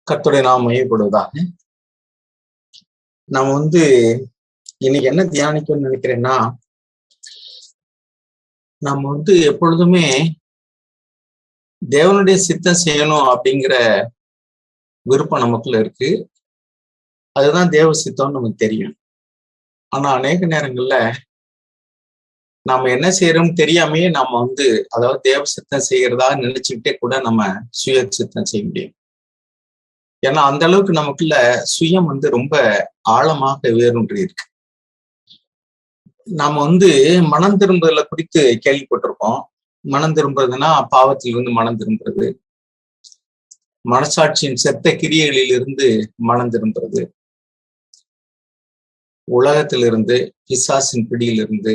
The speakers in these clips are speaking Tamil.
கர்த்தருடைய நாம் மையப்படுவதாக. நம்ம இன்னைக்கு என்ன தியானிக்கணும்னு நினைக்கிறேன்னா, நம்ம எப்பொழுதுமே தேவனுடைய சித்தம் செய்யணும் அப்படிங்கிற விருப்பம் நமக்குள்ள இருக்கு. அதுதான் தேவ சித்தம்னு நமக்கு தெரியும். ஆனா அநேக நேரங்கள்ல நாம என்ன செய்யறோம்னு தெரியாமையே நம்ம அதாவது தேவ சித்தம் செய்யறதா நினைச்சுக்கிட்டே கூட நம்ம சுய சித்தம் செய்ய முடியும். ஏன்னா அந்த அளவுக்கு நமக்குள்ள சுயம் ரொம்ப ஆழமாக வேரூன்றி இருக்கு. நாம மனம் திரும்புதல குறித்து கேள்விப்பட்டிருக்கோம். மனம் திரும்புறதுன்னா பாவத்திலிருந்து மனம் திரும்புறது, மனசாட்சியின் செத்த கிரியைகளில் இருந்து மனம் திரும்புறது, உலகத்திலிருந்து பிசாசின் பிடியிலிருந்து,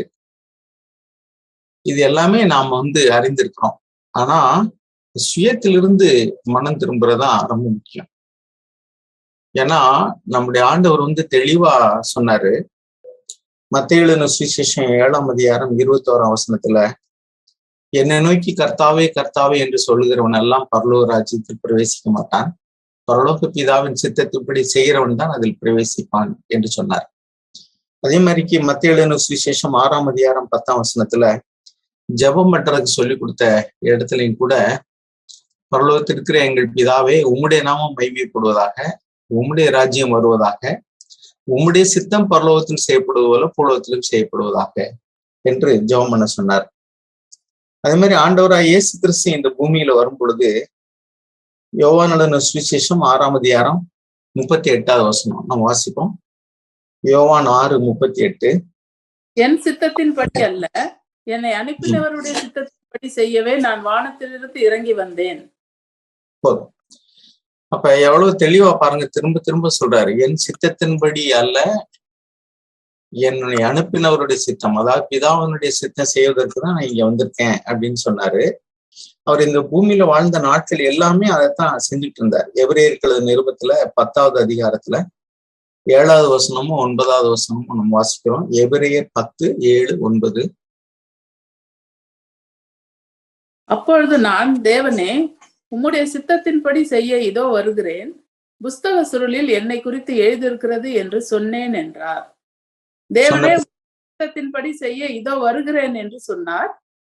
இது எல்லாமே நாம அறிந்திருக்கிறோம். ஆனா சுயத்திலிருந்து மனம் திரும்புறதா ரொம்ப முக்கியம். ஏன்னா நம்முடைய ஆண்டவர் தெளிவா சொன்னாரு. மத்தேயு சுவிசேஷம் 7ஆம் அதிகாரம் 21ஆம் வசனத்துல, என்னை நோக்கி கர்த்தாவே கர்த்தாவே என்று சொல்லுகிறவன் எல்லாம் பரலோக ராஜ்யத்தில் பிரவேசிக்க மாட்டான், பரலோக பிதாவின் சித்தத்தின்படி செய்கிறவன் தான் அதில் பிரவேசிப்பான் என்று சொன்னார். அதே மாதிரிக்கு மத்தேயு சுவிசேஷம் 6ஆம் அதிகாரம் 10ஆம் வசனத்துல ஜெபம் பண்றதுக்கு சொல்லி கொடுத்த இடத்துலையும் கூட, பரலோகத்தில் இருக்கிற எங்கள் பிதாவே உம்முடைய நாமம் மகிமைப்படுவதாக, உம்முடைய ராஜ்யம் வருவதாக, உம்முடைய சித்தம் பரலோகத்தில் செய்யப்படுவது போல பூலோகத்திலும் செய்யப்படுவதாக என்று ஜெபம் பண்ண சொன்னார். அதே மாதிரி ஆண்டவராய் இயேசு கிறிஸ்து இந்த பூமியில வரும் பொழுது, யோவான் சுவிசேஷம் 6ஆம் அதிகாரம் 38ஆவது வசனம் நம்ம வாசிப்போம். யோவான் 6:38, என் சித்தத்தின்படி அல்ல, என்னை அனுப்பினவருடைய சித்தத்தின்படி செய்யவே நான் வானத்திலிருந்து இறங்கி வந்தேன். போதும். அப்ப எவ்வளவு தெளிவா பாருங்க, திரும்ப திரும்ப சொல்றாரு, என் சித்தத்தின்படி அல்ல, என்னை அனுப்பினவருடைய சித்தம், அதாவது பிதாவினுடைய சித்தம் செய்வதற்கு தான் நான் இங்க வந்திருக்கேன் அப்படின்னு சொன்னாரு. அவர் இந்த பூமியில வாழ்ந்த நாட்கள் எல்லாமே அதைத்தான் செஞ்சுட்டு இருந்தார். எபிரேயர் நிருபத்துல 10ஆவது அதிகாரத்துல 7ஆவது வசனமும் 9ஆவது வசனமும் நம்ம வாசிக்கிறோம். எபிரேயர் 10:7-9. அப்பொழுது நான், தேவனே உம்முடைய சித்தத்தின்படி செய்ய இதோ வருகிறேன், புஸ்தக சுருளில் என்னை குறித்து எழுதியிருக்கிறது என்று சொன்னேன் என்றார். தேவனே சித்தத்தின்படி செய்ய இதோ வருகிறேன் என்று சொன்னார்.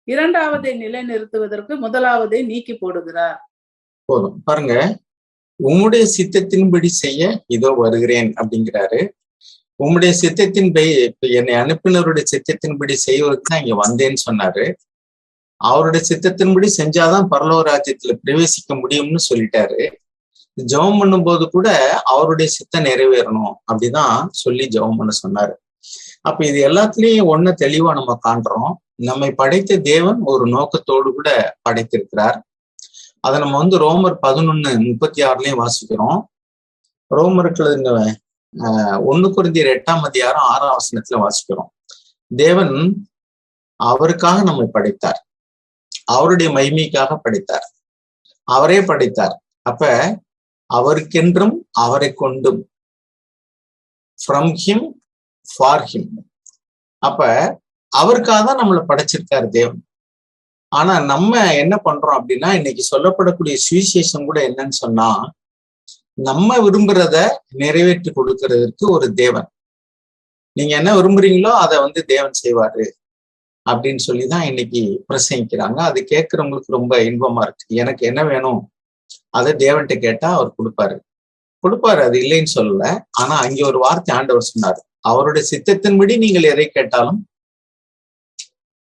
இரண்டாவதை நிலைநிறுத்துவதற்கு முதலாவதை நீக்கி போடுகிறார். போதும் பாருங்க, உம்முடைய சித்தத்தின்படி செய்ய இதோ வருகிறேன் அப்படிங்கிறாரு. உம்முடைய சித்தத்தின்படி, என்னை அனுப்பினருடைய சித்தத்தின்படி செய்வதற்கு தான் இங்க வந்தேன்னு சொன்னாரு. அவருடைய சித்தத்தின்படி செஞ்சாதான் பரலோக ராஜ்யத்துல பிரவேசிக்க முடியும்னு சொல்லிட்டாரு. ஜெபம் பண்ணும் போது கூட அவருடைய சித்தம் நிறைவேறணும் அப்படிதான் சொல்லி ஜெபம் பண்ண சொன்னாரு. அப்ப இது எல்லாத்துலயும் ஒண்ணு தெளிவா நம்ம காண்றோம், நம்மை படைத்த தேவன் ஒரு நோக்கத்தோடு கூட படைத்திருக்கிறார். அதை நம்ம ரோமர் 11:36 வாசிக்கிறோம். ரோமருக்கு 1 கொரிந்தியர் 8ஆம் அதிகாரம் 6ஆம் வசனத்துல வாசிக்கிறோம். தேவன் அவருக்காக நம்மை படைத்தார், அவருடைய மகிமைக்காக படைத்தார், அவரே படைத்தார். அப்ப அவருக்கென்றும் அவரை கொண்டும், ஃப்ரம் ஹிம் ஃபார் ஹிம். அப்ப அவருக்காக தான் நம்மளை படைச்சிருக்காரு தேவன். ஆனா நம்ம என்ன பண்றோம் அப்படின்னா, இன்னைக்கு சொல்லப்படக்கூடிய சுவிசேஷம் கூட என்னன்னு சொன்னா, நம்ம விரும்புறத நிறைவேற்றி கொடுக்கறதுக்கு ஒரு தேவன், நீங்க என்ன விரும்புறீங்களோ அதை தேவன் செய்வாரு அப்படின்னு சொல்லிதான் இன்னைக்கு பிரசங்கிக்கிறாங்க. அது கேட்கறவங்களுக்கு ரொம்ப இன்பமா இருக்கு. எனக்கு என்ன வேணும் அதை தேவன்கிட்ட கேட்டா அவர் கொடுப்பாரு, அது இல்லைன்னு சொல்லல. ஆனா அங்க ஒரு வார்த்தை ஆண்டவர் சொன்னாரு, அவருடைய சித்தத்தின்படி நீங்கள் எதை கேட்டாலும்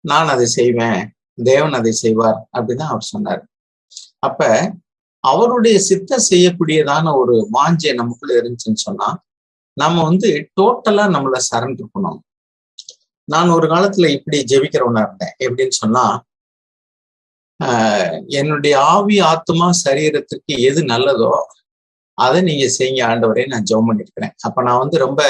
நான் அதை செய்வேன், தேவன் அதை செய்வார் அப்படிதான் அவர் சொன்னார். அப்ப அவருடைய சித்தம் செய்யக்கூடியதான ஒரு வாஞ்சை நமக்குள்ள இருந்துச்சுன்னு சொன்னா, நம்ம டோட்டலா நம்மள சரண்டர் பண்ணணும். நான் ஒரு காலத்துல இப்படி ஜெபிக்கிறவனா இருந்தேன். எப்படின்னு சொன்னா, என்னுடைய ஆவி ஆத்மா சரீரத்துக்கு எது நல்லதோ அதை நீங்க செய்யுங்க ஆண்டவரே, நான் ஜெபம் பண்ணிருக்கிறேன். அப்ப நான் ரொம்ப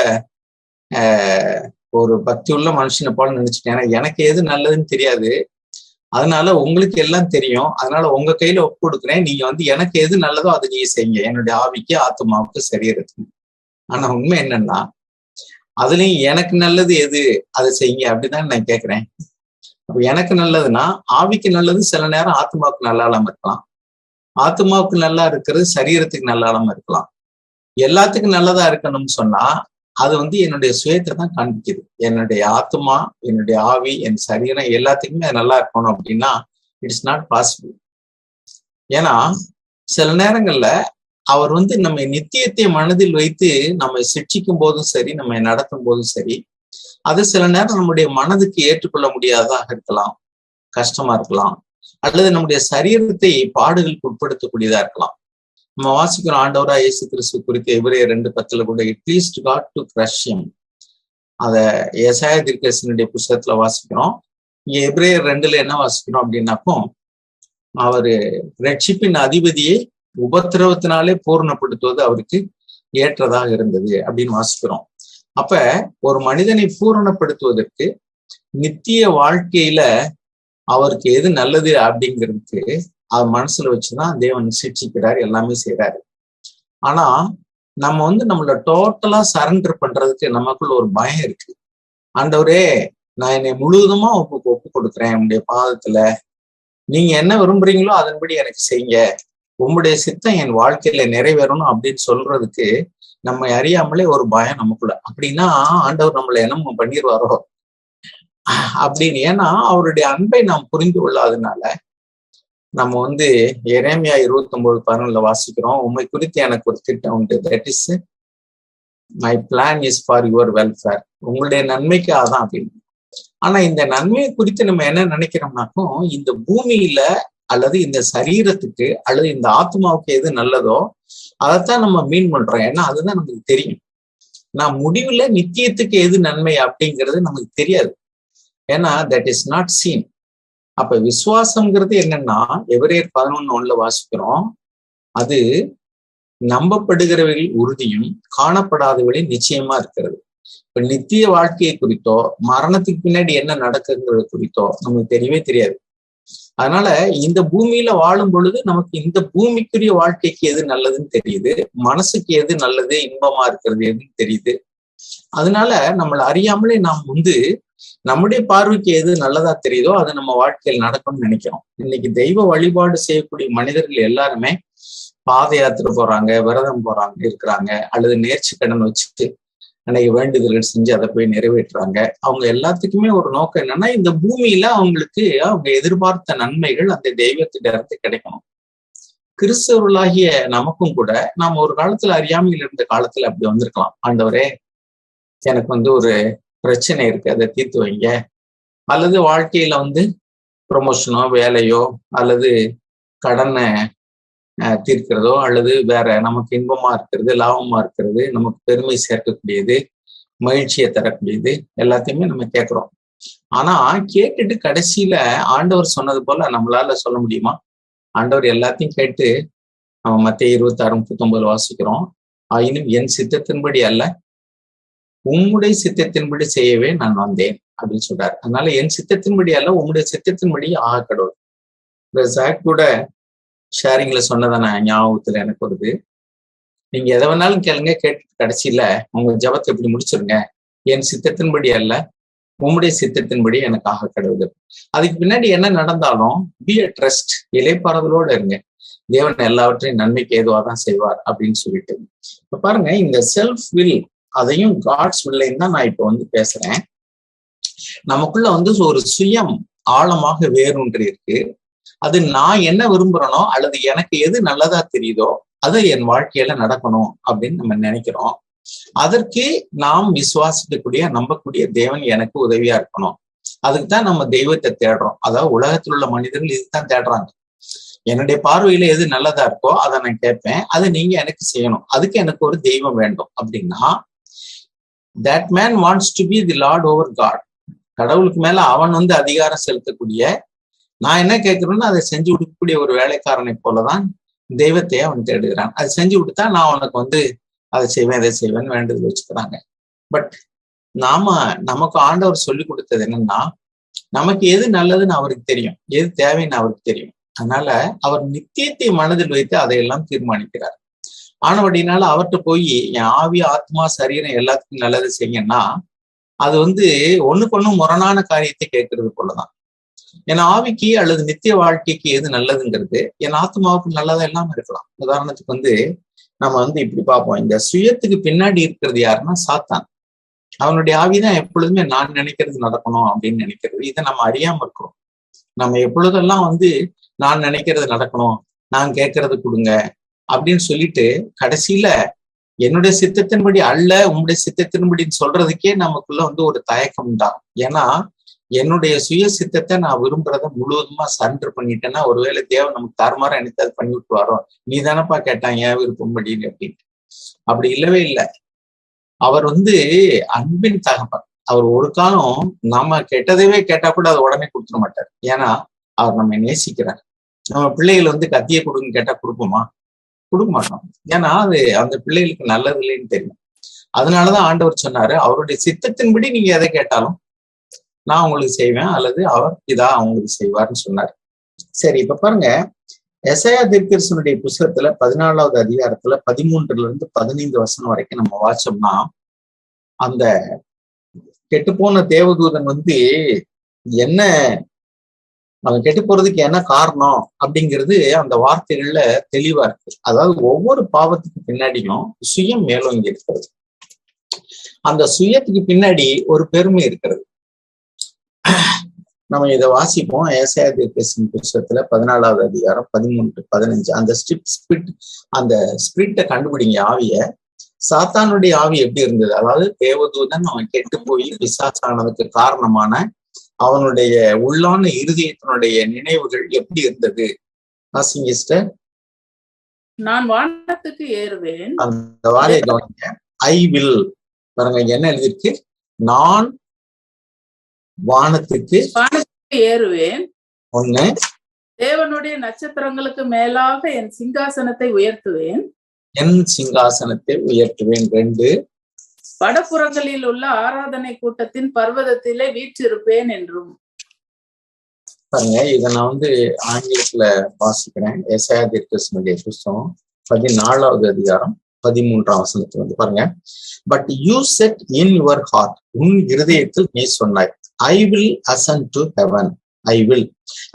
ஒரு பக்தி உள்ள மனுஷனை போல நினைச்சிட்டேன். ஏன்னா எனக்கு எது நல்லதுன்னு தெரியாது, அதனால உங்களுக்கு எல்லாம் தெரியும், அதனால உங்க கையில ஒப்பு கொடுக்குறேன், நீங்க எனக்கு எது நல்லதோ அதை நீங்க செய்யுங்க, என்னுடைய ஆவிக்கு ஆத்மாவுக்கு சரீரத்துக்கு. ஆனா உண்மை என்னன்னா, அதுலயும் எனக்கு நல்லது எது அதை செய்யுங்க அப்படிதான் நான் கேட்கிறேன். அப்ப எனக்கு நல்லதுன்னா ஆவிக்கு நல்லது சில நேரம் ஆத்மாவுக்கு நல்லா இல்லாம இருக்கலாம், ஆத்மாவுக்கு நல்லா இருக்கிறது சரீரத்துக்கு நல்லாம இருக்கலாம். எல்லாத்துக்கும் நல்லதா இருக்கணும்னு சொன்னா அது என்னுடைய சுயத்தை தான் காண்பிக்குது. என்னுடைய ஆத்மா, என்னுடைய ஆவி, என் சரீரம் எல்லாத்துக்குமே அது நல்லா இருக்கணும் அப்படின்னா இட்ஸ் நாட் பாசிபிள். ஏன்னா சில நேரங்கள்ல அவர் நம்ம நித்தியத்தை மனதில் வைத்து நம்மை சிக்ஷிக்கும் போதும் சரி, நம்மை நடத்தும் போதும் சரி, அது சில நேரம் நம்முடைய மனதுக்கு ஏற்றுக்கொள்ள முடியாததாக இருக்கலாம், கஷ்டமா இருக்கலாம், அல்லது நம்முடைய சரீரத்தை பாடுகளுக்கு உட்படுத்தக்கூடியதா இருக்கலாம். நம்ம வாசிக்கிறோம் ஆண்டவரா இயேசு கிறிஸ்து குறித்து எபிரேயர் 2:10 கூட it pleased God to crush him. அத ஏசாயா தீர்க்கதரிசியினுடைய புஸ்தகத்துல வாசிக்கிறோம். இங்க எபிரேயர் 2 என்ன வாசிக்கிறோம் அப்படின்னாக்கோ, அவரு ரட்சிப்பின் அதிபதியை உபத்திரவத்தினாலே பூரணப்படுத்துவது அவருக்கு ஏற்றதாக இருந்தது அப்படின்னு வாசிக்கிறோம். அப்ப ஒரு மனிதனை பூரணப்படுத்துவதற்கு நித்திய வாழ்க்கையில அவருக்கு எது நல்லது அப்படிங்கிறதுக்கு அவர் மனசுல வச்சுதான் தேவன் சிக்ஷிக்கிறார், எல்லாமே செய்யறாரு. ஆனா நம்ம நம்மள டோட்டலா சரண்டர் பண்றதுக்கு நமக்குள்ள ஒரு பயம் இருக்கு. ஆண்டவரே, நான் என்னை முழுவதுமா ஒப்பு கொடுக்குறேன் உங்களுடைய பாதத்துல, நீங்க என்ன விரும்புறீங்களோ அதன்படி எனக்கு செய்யுங்க, உங்களுடைய சித்தம் என் வாழ்க்கையில நிறைவேறணும் அப்படின்னு சொல்றதுக்கு நம்ம அறியாமலே ஒரு பயம் நமக்குள்ள. அப்படின்னா ஆண்டவர் நம்மளை என்ன பண்ணிடுவாரோ அப்படின்னு. ஏன்னா அவருடைய அன்பை நாம் புரிந்து கொள்ளாதனால நம்ம எரேமியா 29:11 வாசிக்கிறோம், உண்மை குறித்து எனக்கு ஒரு திட்டம் உண்டு, that is my plan is for your welfare, உங்களுடைய நன்மைக்காக தான் அப்படின்னு. ஆனா இந்த நன்மையை குறித்து நம்ம என்ன நினைக்கிறோம்னாக்கும், இந்த பூமியில அல்லது இந்த சரீரத்துக்கு அல்லது இந்த ஆத்மாவுக்கு எது நல்லதோ அதைத்தான் நம்ம மீன் பண்றோம். ஏன்னா அதுதான் நமக்கு தெரியும். நான் முடிவுல நித்தியத்துக்கு எது நன்மை அப்படிங்கிறது நமக்கு தெரியாது. ஏன்னா தட் இஸ் நாட் சீன். அப்ப விசுவாசம்ங்கிறது என்னன்னா எபிரேயர் 11:1 வாசிக்கிறோம், அது நம்பப்படுகிறவர்கள் உறுதியும் காணப்படாதவர்களின் நிச்சயமா இருக்கிறது. இப்ப நித்திய வாழ்க்கையை குறித்தோ மரணத்துக்கு பின்னாடி என்ன நடக்குங்கிறது குறித்தோ நமக்கு தெரியவே தெரியாது. அதனால இந்த பூமியில வாழும் பொழுது நமக்கு இந்த பூமிக்குரிய வாழ்க்கைக்கு எது நல்லதுன்னு தெரியுது, மனசுக்கு எது நல்லது இன்பமா இருக்கிறது எதுன்னு தெரியுது. அதனால நம்மளை அறியாமலே நாம் நம்முடைய பார்வைக்கு எது நல்லதா தெரியுதோ அது நம்ம வாழ்க்கையில் நடக்கும்னு நினைக்கிறோம். இன்னைக்கு தெய்வ வழிபாடு செய்யக்கூடிய மனிதர்கள் எல்லாருமே பாத யாத்திரை போறாங்க, விரதம் போறாங்க இருக்கிறாங்க, அல்லது நேர்ச்சி கடன் வச்சுட்டு அன்னைக்கு வேண்டுதல்கள் செஞ்சு அதை போய் நிறைவேற்றுறாங்க. அவங்க எல்லாத்துக்குமே ஒரு நோக்கம் என்னன்னா, இந்த பூமியில அவங்களுக்கு அவங்க எதிர்பார்த்த நன்மைகள் அந்த தெய்வத்திடந்து கிடைக்கணும். கிறிஸ்தவர்களாகிய நமக்கும் கூட நாம் ஒரு காலத்துல அறியாமையில் இருந்த காலத்துல அப்படி வந்திருக்கலாம். ஆண்டவரே, எனக்கு ஒரு பிரச்சனை இருக்கு, அதை தீர்த்து வைங்க. அல்லது வாழ்க்கையில ப்ரொமோஷனோ வேலையோ அல்லது கடனை தீர்க்கிறதோ அல்லது வேற நமக்கு இன்பமா இருக்கிறது, லாபமா இருக்கிறது, நமக்கு பெருமை சேர்க்கக்கூடியது, மகிழ்ச்சியை தரக்கூடியது எல்லாத்தையுமே நம்ம கேட்கிறோம். ஆனா கேட்டுட்டு கடைசியில ஆண்டவர் சொன்னது போல நம்மளால சொல்ல முடியுமா? ஆண்டவர் எல்லாத்தையும் கேட்டு நம்ம மத்தேயு 26:39 வாசிக்கிறோம், ஆயினும் என் சித்தத்தின்படி அல்ல உம்முடைய சித்தத்தின்படி செய்யவே நான் வந்தேன் அப்படின்னு சொல்றாரு. அதனால என் சித்தத்தின்படி அல்ல உம்முடைய சித்தத்தின்படி ஆக கடவுள். கூட ஷேரிங்ல சொன்னதான ஞாபகத்துல எனக்கு வருது. நீங்க எதை வேணாலும் கேளுங்க, கேட்டு கடைசியில உங்க ஜபத்தை எப்படி முடிச்சிருங்க, என் சித்தத்தின்படி அல்ல உம்முடைய சித்தத்தின்படி எனக்கு ஆக கடவுள். அதுக்கு பின்னாடி என்ன நடந்தாலும் பி அ ட்ரஸ்ட், இலைப்பாறுதலோட இருங்க, தேவன் எல்லாவற்றையும் நன்மைக்கு ஏதுவாதான் செய்வார் அப்படின்னு சொல்லிட்டு. இப்ப பாருங்க, இந்த செல்ஃப் வில் அதையும் காட்ஸ் வில்லையும் தான் நான் இப்ப பேசுறேன். நமக்குள்ள ஒரு சுயம் ஆழமாக வேரூன்றி இருக்கு. அது நான் என்ன விரும்புறேனோ அல்லது எனக்கு எது நல்லதா தெரியுதோ அது என் வாழ்க்கையில நடக்கணும் அப்படின்னு நம்ம நினைக்கிறோம். அதற்கு நாம் விசுவாசிக்கக்கூடிய நம்பக்கூடிய தேவன் எனக்கு உதவியா இருக்கணும். அதுக்கு தான் நம்ம தெய்வத்தை தேடுறோம். அதாவது உலகத்தில் உள்ள மனிதர்கள் இதுதான் தேடுறாங்க. என்னுடைய பார்வையில எது நல்லதா இருக்கோ அதை நான் கேட்பேன், அதை நீங்க எனக்கு செய்யணும், அதுக்கு எனக்கு ஒரு தெய்வம் வேண்டும் அப்படின்னா that man wants to be the Lord over God. கடவுளுக்கு மேல அவன் அதிகாரம் செலுத்தக்கூடிய, நான் என்ன கேட்கிறேன்னு அதை செஞ்சு கொடுக்கக்கூடிய ஒரு வேலைக்காரனை போலதான் தெய்வத்தையே அவன் தேடுகிறான். அதை செஞ்சு கொடுத்தா நான் உனக்கு அதை செய்வேன் இதை செய்வேன் வேண்டுதல் வச்சுக்கிறாங்க. பட் நமக்கு ஆண்டவர் சொல்லி கொடுத்தது என்னன்னா, நமக்கு எது நல்லதுன்னு அவருக்கு தெரியும், எது தேவைன்னு அவருக்கு தெரியும். அதனால அவர் நித்தியத்தை மனதில் வைத்து அதையெல்லாம் தீர்மானிக்கிறார். ஆனபடினால அவர்கிட்ட போய் என் ஆவி ஆத்மா சரீரம் எல்லாத்துக்கும் நல்லது செய்யணும்னா அது ஒண்ணுக்கு ஒண்ணு முரணான காரியத்தை கேட்கறது போலதான். என் ஆவிக்கு அல்லது நித்திய வாழ்க்கைக்கு எது நல்லதுங்கிறது என் ஆத்மாவுக்கு நல்லதா இல்லாம இருக்கலாம். உதாரணத்துக்கு நம்ம இப்படி பார்ப்போம், இந்த சுயத்துக்கு பின்னாடி இருக்கிறது யாருன்னா சாத்தான். அவனுடைய ஆவிதான் எப்பொழுதுமே நான் நினைக்கிறது நடக்கணும் அப்படின்னு நினைக்கிறது. இதை நம்ம அறியாம இருக்கிறோம். நம்ம எப்பொழுதெல்லாம் நான் நினைக்கிறது நடக்கணும், நான் கேட்கறது கொடுங்க அப்படின்னு சொல்லிட்டு கடைசியில என்னுடைய சித்தத்தின்படி அல்ல உங்களுடைய சித்தத்தின்படின்னு சொல்றதுக்கே நமக்குள்ள ஒரு தயக்கம் உண்டாகும். ஏன்னா என்னுடைய சுய சித்தத்தை நான் விரும்புறத முழுவதுமா சரண்டர் பண்ணிட்டேன்னா ஒருவேளை தேவன் நமக்கு தாறுமாறா எனக்கு அது பண்ணி விட்டு வரோம், நீ தானப்பா கேட்டான் ஏன் விருப்பம்படின்னு அப்படின்ட்டு. அப்படி இல்லவே இல்லை. அவர் அன்பின் தகப்பன். அவர் ஒரு காலம் நாம கெட்டதவே கேட்டா கூட அதை உடனே கொடுத்துட மாட்டார். ஏன்னா அவர் நம்ம நேசிக்கிறார். நம்ம பிள்ளைகள் கத்தியை கொடுன்னு கேட்டா கொடுப்போமா? கொடுக்க மாட்டோம். ஏன்னா அது அந்த பிள்ளைகளுக்கு நல்லது இல்லைன்னு தெரியும். அதனாலதான் ஆண்டவர் சொன்னாரு, அவருடைய சித்தத்தின்படி நீங்க எதை கேட்டாலும் நான் உங்களுக்கு செய்வேன், அல்லது அவர் அவங்களுக்கு செய்வார்னு சொன்னார். சரி, இப்ப பாருங்க, எசாயா தீர்க்கதரிசியுடைய புத்தகத்துல 14வது அதிகாரத்துல 13-15 வசனம் வரைக்கும் நம்ம வாச்சோம்னா, அந்த கெட்டுப்போன தேவதூதன் என்ன அவன் கெட்டு போறதுக்கு என்ன காரணம் அப்படிங்கிறது அந்த வார்த்தைகள்ல தெளிவா இருக்கு. அதாவது ஒவ்வொரு பாவத்துக்கு பின்னாடியும் சுயம் மேலோங்கி இருக்கிறது. அந்த சுயத்துக்கு பின்னாடி ஒரு பெருமை இருக்கிறது. நம்ம இதை வாசிப்போம். ஏசாயா தீர்க்கதரிசியின் புத்தகத்துல 14வது அதிகாரம் 13-15 அந்த அந்த ஸ்பிரிட்டை கண்டுபிடிங்க. ஆவிய சாத்தானுடைய ஆவி எப்படி இருந்தது? அதாவது தேவதூதன் அவன் கெட்டு போய் பிசாசானதுக்கு காரணமான அவனுடைய உள்ளான இருதயத்தினுடைய நினைவுகள் எப்படி இருந்தது? நான் வானத்துக்கு ஏறுவேன். அந்த வார்த்தையை கவனிங்க. ஐ வில் பாருங்க, என்ன எழுதிருக்கு? நான் வானத்துக்கு ஏறுவேன். ஒண்ணு, தேவனுடைய நட்சத்திரங்களுக்கு மேலாக என் சிங்காசனத்தை உயர்த்துவேன். என் சிங்காசனத்தை உயர்த்துவேன். 2, வடபுறங்களில் உள்ள ஆராதனை கூட்டத்தின் பர்வதத்திலே வீற்றிருப்பேன் என்றும். பாருங்க, இதை நான் ஆங்கிலத்துல வாசிக்கிறேன். எசாயா தீர்க்கதரிசியுடைய புத்தகம் 14வது அதிகாரம் 13ஆம் வசனத்துல பாருங்க. But you said in your heart, உன் இருதயத்தில் நீ சொன்னாய், I will ascend to heaven.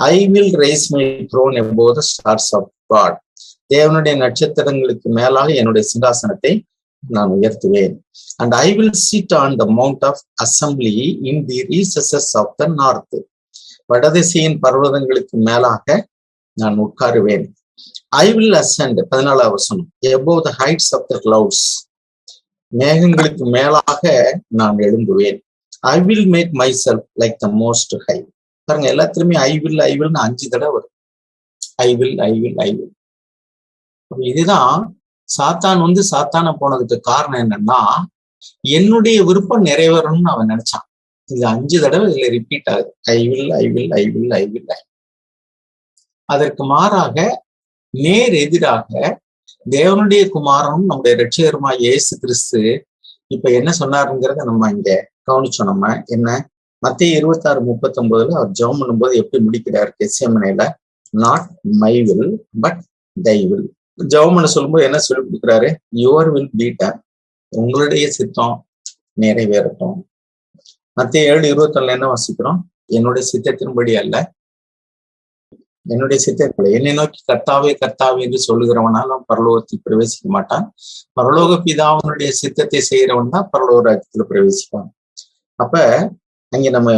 I will raise my throne above the stars of God. தேவனுடைய நட்சத்திரங்களுக்கு மேலாக என்னுடைய சிங்காசனத்தை நான் உயர்த்துவேன். And I will sit on the mount of assembly in the recesses of the north. வடதிசையின் பர்வதங்களுக்கு மேலாக நான் உட்காருவேன். I will ascend 14வது வசனம், above the heights of the clouds. மேகங்களுக்கு மேலாக நான் எழும்புவேன். I will make myself like the most high. பாருங்க, எல்லாத்திலுமே I will 5 தடவை வரும். I will. இதுதான் சாத்தான் சாத்தான போனதுக்கு காரணம் என்னன்னா, என்னுடைய விருப்பம் நிறைவேறணும்னு அவன் நினைச்சான். இது 5 தடவை இதுல ரிப்பீட் ஆகுது. I will. அதற்கு மாறாக நேர் எதிராக தேவனுடைய குமாரனும் நம்முடைய இரட்சகருமா இயேசு கிறிஸ்து இப்ப என்ன சொன்னாருங்கிறத நம்ம இங்க கவனிச்சோம். நம்ம என்ன, மத்தேயு 26:39 அவர் ஜெபம் பண்ணும்போது எப்படி முடிக்கிறார்? கெத்செமனேல, not my will but thy will. ஜெபம் பண்ண சொல்லும்போது என்ன சொல்லி கொடுக்குறாரு? யுவர் வில் பி டன், உங்களுடைய சித்தம் நிறைவேறட்டும். மத்தேயு 7:21 என்ன வாசிக்கிறோம்? என்னுடைய சித்தத்தின்படி அல்ல, என்னுடைய சித்தத்தின்படி. என்னை நோக்கி கர்த்தாவே கர்த்தாவே என்று சொல்லுகிறவனாலும் பரலோகத்தில் பிரவேசிக்க மாட்டான். பரலோக பிதாவினுடைய சித்தத்தை செய்யறவன் தான் பரலோக ராஜ்யத்துல பிரவேசிப்பான். அப்ப அங்க நம்ம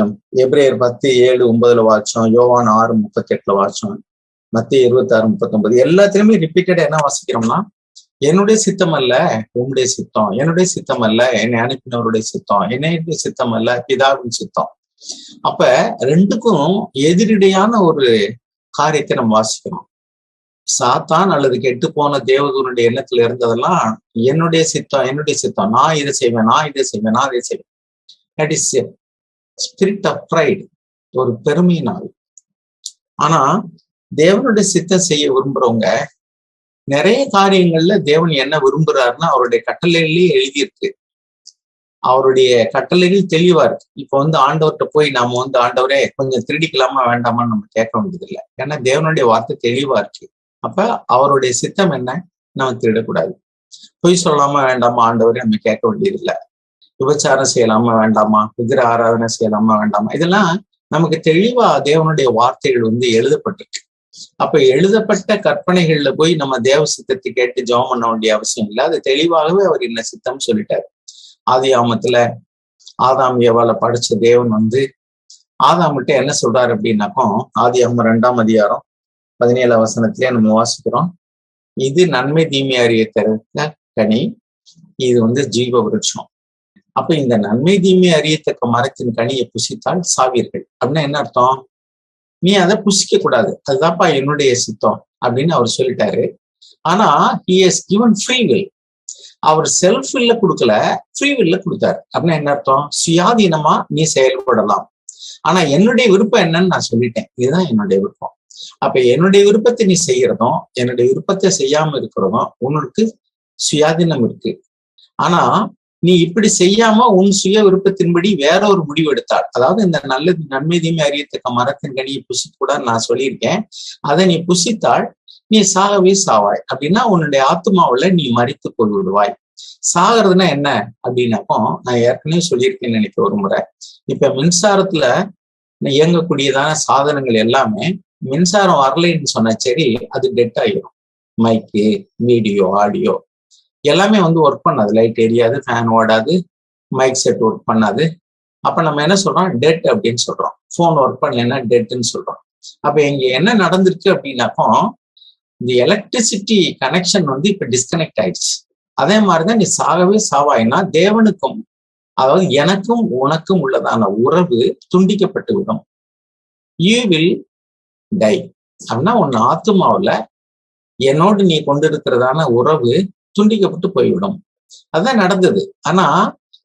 எபிரேயர் 10:7-9 வாச்சோம், யோவான் 6:38 வாச்சோம், மத்தேயு 26:39 எல்லாத்திலுமே ரிப்பீட்டடா என்ன வாசிக்கிறோம்னா, என்னுடைய சித்தம் அல்ல உங்களுடைய சித்தம், என்னுடைய சித்தம் அல்ல என்னை அனுப்பினவருடைய சித்தம், என்னுடைய சித்தம் அல்ல பிதாவின் சித்தம். அப்ப ரெண்டுக்கும் எதிரடையான ஒரு காரியத்தை நம்ம வாசிக்கிறோம். சாத்தான் அல்லது கெட்டு போன தேவதூனுடைய எண்ணத்துல இருந்ததெல்லாம் என்னுடைய சித்தம், நான் இதை செய்வேன், நான் இதை செய்வேன். That is spirit of pride, ஒரு பெருமையினால். ஆனா தேவனுடைய சித்தம் செய்ய விரும்புறவங்க நிறைய காரியங்கள்ல தேவன் என்ன விரும்புறாருன்னா அவருடைய கட்டளைகளே எழுதியிருக்கு. அவருடைய கட்டளைகள் தெளிவா இருக்கு. இப்ப ஆண்டவர்கிட்ட போய் நாம ஆண்டவரே கொஞ்சம் திருடிக்கலாமா வேண்டாமான்னு நம்ம கேட்க வேண்டியது இல்லை. ஏன்னா தேவனுடைய வார்த்தை தெளிவா இருக்கு. அப்ப அவருடைய சித்தம் என்ன? நம்ம திருடக்கூடாது. பொய் சொல்லாம வேண்டாமா ஆண்டவரே நம்ம கேட்க வேண்டியது இல்லை. விபச்சாரம் செய்யலாமா வேண்டாமா, விக்கிர ஆராதனை செய்யலாமா வேண்டாமா, இதெல்லாம் நமக்கு தெளிவா தேவனுடைய வார்த்தைகள் வந்து எழுதப்பட்டிருக்கு. அப்ப எழுதப்பட்ட கற்பனைகள்ல போய் நம்ம தேவ சித்தத்தை கேட்டு ஜெபம் பண்ண வேண்டிய அவசியம் இல்லை. அது தெளிவாகவே அவர் என்ன சித்தம் சொல்லிட்டாரு. ஆதியாமத்துல ஆதாம் ஏவாளை படைச்ச தேவன் வந்து ஆதாம்கிட்ட என்ன சொல்றாரு அப்படின்னாக்கோ, ஆதியாகமம் 2ஆம் அதிகாரம் 17ஆம் வசனத்திலே நம்ம வாசிக்கிறோம், இது நன்மை தீமை அறிய தருகிற கனி, இது வந்து ஜீவ விருட்சம். அப்ப இந்த நன்மை தீமை அறியத்தக்க மரத்தின் கனியை புசித்தால் சாவீர்கள். அப்படின்னா என்ன அர்த்தம்? நீ அதை புசிக்க கூடாது, அதுதான்ப்பா என்னுடைய சித்தம் அப்படின்னு அவர் சொல்லிட்டாரு. ஆனா he has given free will. அவர் செல்ஃப் வில்ல கொடுக்கல, ஃப்ரீ வில்ல கொடுத்தாரு. அப்படின்னா என்ன அர்த்தம்? சுயாதீனமா நீ செயல்படலாம். ஆனா என்னுடைய விருப்பம் என்னன்னு நான் சொல்லிட்டேன், இதுதான் என்னுடைய விருப்பம். அப்ப என்னுடைய விருப்பத்தை நீ செய்யறதும் என்னுடைய விருப்பத்தை செய்யாம இருக்கிறதும் உனக்கு சுயாதீனம் இருக்கு. ஆனா நீ இப்படி செய்யாம உன் சுய விருப்பத்தின்படி வேற ஒரு முடிவு எடுத்தாள், அதாவது இந்த நல்ல நன்மை தீமை அறியத்தக்க மரத்தின் கனியை புசிக்கூட நான் சொல்லியிருக்கேன், அதை நீ புசித்தாள் நீ சாகவே சாவாய். அப்படின்னா உன்னுடைய ஆத்மாவுல நீ மரித்து போய் விடுவாய். சாகிறதுனா என்ன அப்படின்னாக்கோ, நான் ஏற்கனவே சொல்லியிருக்கேன்னு நினைக்க ஒரு முறை, இப்ப மின்சாரத்துல இயங்கக்கூடியதான சாதனங்கள் எல்லாமே மின்சாரம் வரலைன்னு சொன்னா சரி, அது டெட் ஆகிடும். மைக்கு, வீடியோ, ஆடியோ எல்லாமே வந்து ஒர்க் பண்ணாது. லைட் எரியாது, ஃபேன் ஓடாது, மைக் செட் ஒர்க் பண்ணாது. அப்ப நம்ம என்ன சொல்றோம்? டெட் அப்படின்னு சொல்றோம். போன் ஒர்க் பண்ணலைன்னா டெட்ன்னு சொல்றோம். அப்ப இங்க என்ன நடந்திருக்கு அப்படின்னாக்கோ, இந்த எலக்ட்ரிசிட்டி கனெக்ஷன் வந்து இப்ப டிஸ்கனெக்ட் ஆயிடுச்சு. அதே மாதிரிதான் நீ சாகவே சாவாயினா தேவனுக்கும், அதாவது எனக்கும் உனக்கும் உள்ளதான உறவு துண்டிக்கப்பட்டு விடும். You will tie. அப்படின்னா உன் ஆத்மாவுல என்னோடு நீ கொண்டிருக்கிறதான உறவு துண்டிக்கப்பட்டு போய்விடும். அதுதான் நடந்தது. ஆனா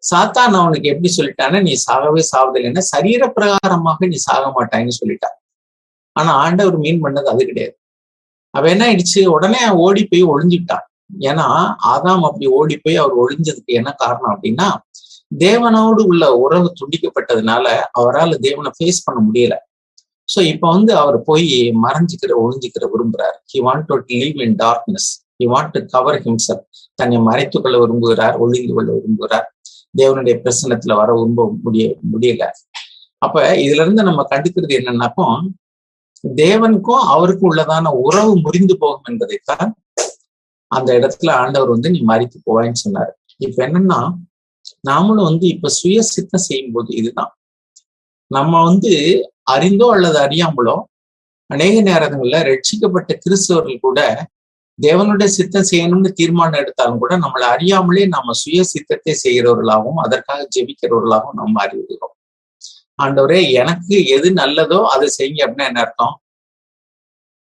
சாத்தான் அவனுக்கு எப்படி சொல்லிட்டான்னு, நீ சாகவே சாவதில்லைன்னா சரீர பிரகாரமாக நீ சாக மாட்டான்னு சொல்லிட்டான். ஆனா ஆண்டவர் மீன் பண்ணது அது கிடையாது. அவ என்ன ஆயிடுச்சு, உடனே ஓடி போய் ஒளிஞ்சுட்டான். ஏன்னா ஆதாம் அப்படி ஓடி போய் அவர் ஒளிஞ்சதுக்கு என்ன காரணம் அப்படின்னா, தேவனோடு உள்ள உறவு துண்டிக்கப்பட்டதுனால அவரால் தேவனை ஃபேஸ் பண்ண முடியல. சோ இப்ப வந்து அவர் போய் ஒளிஞ்சிக்கிற விரும்புறார். He want to live in darkness. He want to cover himself. தன்னை மறைத்துக் கொள்ள விரும்புகிறார், ஒளிந்து கொள்ள விரும்புகிறார். தேவனுடைய பிரசன்னத்துல வர முடியல. அப்ப இதுல இருந்து நம்ம கண்டுக்கிறது என்னன்னாக்கோ, தேவனுக்கும் அவருக்கும் உள்ளதான உறவு முறிந்து போகும் என்பதைத்தான் அந்த இடத்துல ஆண்டவர் வந்து நீ மறித்து போவான்னு சொன்னாரு. இப்ப என்னன்னா, நாமளும் வந்து இப்ப சுய சித்தம் செய்யும் போது இதுதான், நம்ம வந்து அறிந்தோ அல்லது அறியாமலோ அநேக நேரங்கள்ல ரட்சிக்கப்பட்ட கிறிஸ்தவர்கள் கூட தேவனுடைய சித்தம் செய்யணும்னு தீர்மானம் எடுத்தாலும் கூட நம்மளை அறியாமலே நம்ம சுய சித்தத்தை செய்கிறவர்களாகவும் அதற்காக ஜெபிக்கிறவர்களாகவும் நம்ம அறிவிக்கிறோம். ஆண்டவரே எனக்கு எது நல்லதோ அதை செய்யுங்க அப்படின்னா என்ன அர்த்தம்?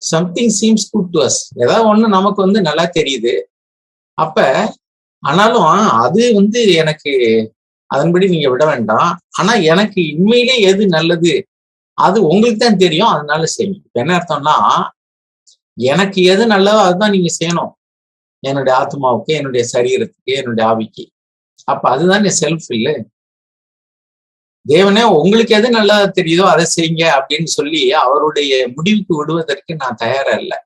Something seems good to us. ஏதாவது ஒண்ணு நமக்கு வந்து நல்லா தெரியுது. அப்ப ஆனாலும் அது வந்து எனக்கு அதன்படி நீங்க விட வேண்டாம். ஆனா எனக்கு உண்மையிலே எது நல்லது அது உங்களுக்கு தான் தெரியும், அதனால செய்யும். இப்ப என்ன அர்த்தம்னா, எனக்கு எது நல்லதோ அதுதான் நீங்க செய்யணும், என்னுடைய ஆத்மாவுக்கு, என்னுடைய சரீரத்துக்கு, என்னுடைய ஆவிக்கு. அப்ப அதுதான் செல்ஃப் இல்லை. தேவனே உங்களுக்கு எது நல்லதா தெரியுதோ அதை செய்யுங்க அப்படின்னு சொல்லி அவருடைய முடிவுக்கு விடுவதற்கு நான் தயாரா இல்லை.